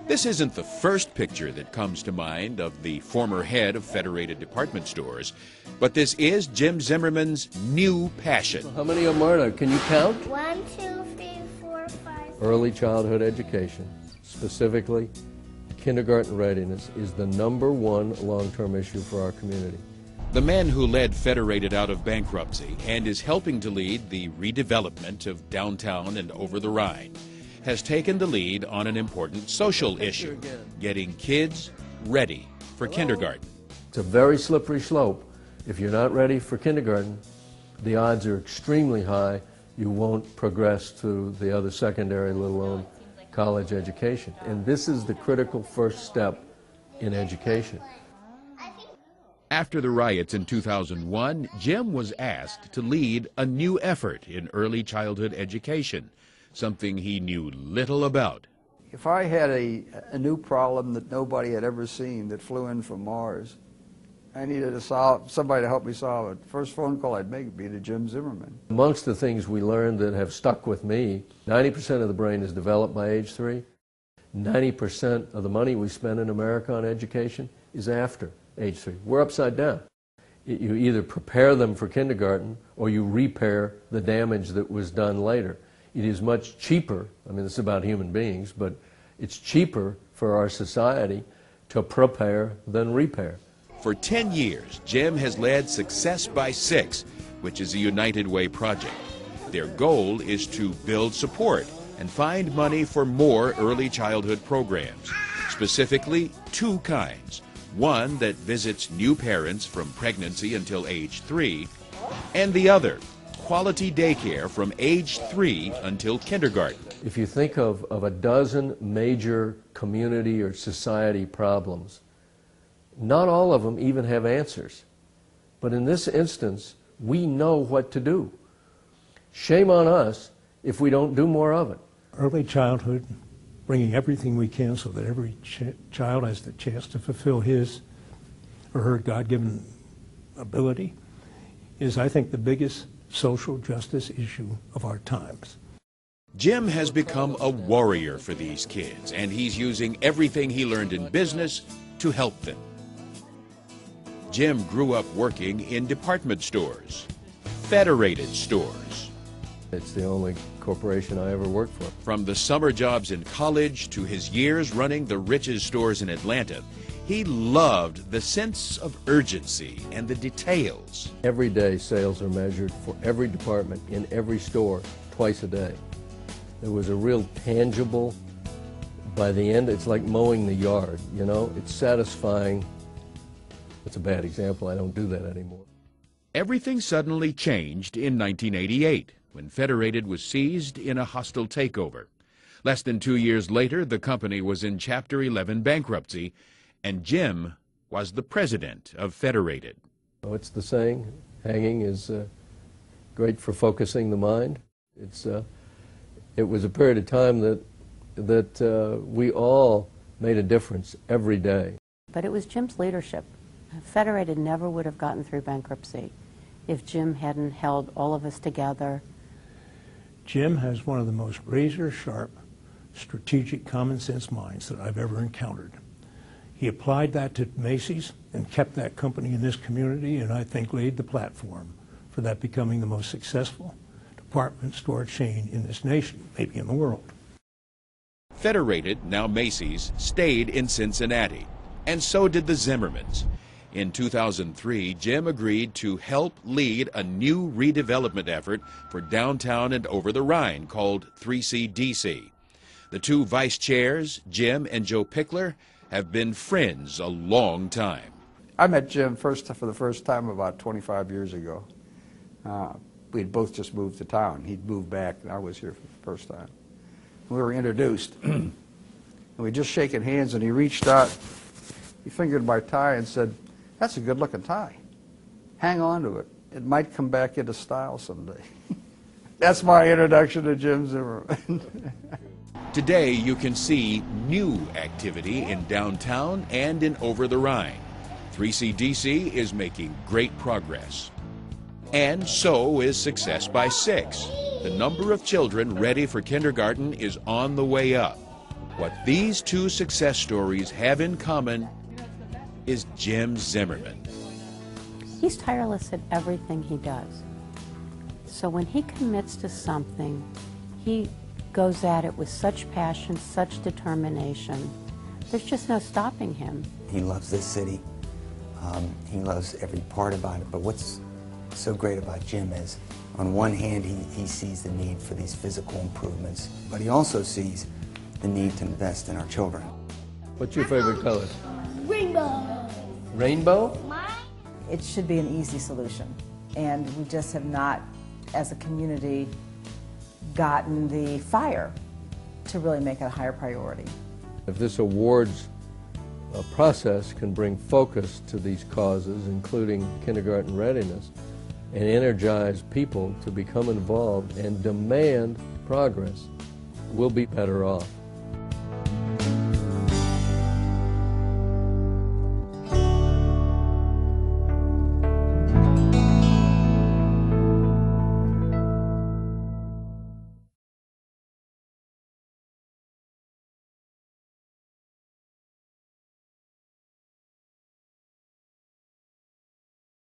This isn't the first picture that comes to mind of the former head of Federated Department Stores, but this is Jim Zimmerman's new passion. How many of them are there? Can you count? 1, 2, 3, 4, 5. Early childhood education, specifically kindergarten readiness, is the #1 long-term issue for our community. The man who led Federated out of bankruptcy and is helping to lead the redevelopment of downtown and over the Rhine has taken the lead on an important social issue, getting kids ready for kindergarten. It's a very slippery slope. If you're not ready for kindergarten, the odds are extremely high you won't progress to the other secondary, let alone college education. And this is the critical first step in education. After the riots in 2001, Jim was asked to lead a new effort in early childhood education, something he knew little about. If I had a new problem that nobody had ever seen that flew in from Mars, I needed somebody to help me solve it. First phone call I'd make would be to Jim Zimmerman. Amongst the things we learned that have stuck with me, 90% of the brain is developed by age 3. 90% of the money we spend in America on education is after age 3. We're upside down. You either prepare them for kindergarten or you repair the damage that was done later. It is much cheaper, I mean, it's about human beings, but it's cheaper for our society to prepare than repair. For 10 years, Jim has led Success by 6, which is a United Way project. Their goal is to build support and find money for more early childhood programs, specifically 2 kinds. One that visits new parents from pregnancy until age 3, and the other, quality daycare from age 3 until kindergarten. If you think of a dozen major community or society problems, not all of them even have answers. But in this instance, we know what to do. Shame on us if we don't do more of it. Early childhood, bringing everything we can so that every child has the chance to fulfill his or her God-given ability, is, I think, the biggest social justice issue of our times. Jim has become a warrior for these kids, and he's using everything he learned in business to help them. Jim grew up working in department stores, Federated Stores. It's the only corporation I ever worked for. From the summer jobs in college to his years running the Riches stores in Atlanta, he loved the sense of urgency and the details. Every day sales are measured for every department in every store twice a day. There was a real tangible, by the end it's like mowing the yard, you know, it's satisfying. It's a bad example, I don't do that anymore. Everything suddenly changed in 1988 when Federated was seized in a hostile takeover. Less than 2 years later, the company was in Chapter 11 bankruptcy, and Jim was the president of Federated. Oh, it's the saying, hanging is great for focusing the mind. It was a period of time that we all made a difference every day. But it was Jim's leadership. Federated never would have gotten through bankruptcy if Jim hadn't held all of us together. Jim has one of the most razor-sharp, strategic, common-sense minds that I've ever encountered. He applied that to Macys and kept that company in this community, and I think laid the platform for that becoming the most successful department store chain in this nation, maybe in the world. Federated, now Macys, stayed in Cincinnati, and so did the Zimmermans. In 2003, Jim agreed to help lead a new redevelopment effort for downtown and over the Rhine called 3CDC. The 2 vice chairs, Jim and Joe Pickler, have been friends a long time. I met Jim for the first time about 25 years ago. We'd both just moved to town. He'd moved back, and I was here for the first time. We were introduced, and we just shaking hands, and he reached out, he fingered my tie and said, "That's a good-looking tie. Hang on to it. It might come back into style someday." That's my introduction to Jim Zimmerman. Today, you can see new activity in downtown and in over the Rhine. 3CDC is making great progress. And so is Success by 6. The number of children ready for kindergarten is on the way up. What these two success stories have in common is Jim Zimmerman. He's tireless at everything he does. So when he commits to something, he goes at it with such passion, such determination. There's just no stopping him. He loves this city. He loves every part about it. But what's so great about Jim is, on one hand, he sees the need for these physical improvements, but he also sees the need to invest in our children. What's your favorite color? Rainbow. Rainbow? It should be an easy solution, and we just have not, as a community, gotten the fire to really make it a higher priority. If this awards process can bring focus to these causes, including kindergarten readiness, and energize people to become involved and demand progress, we'll be better off.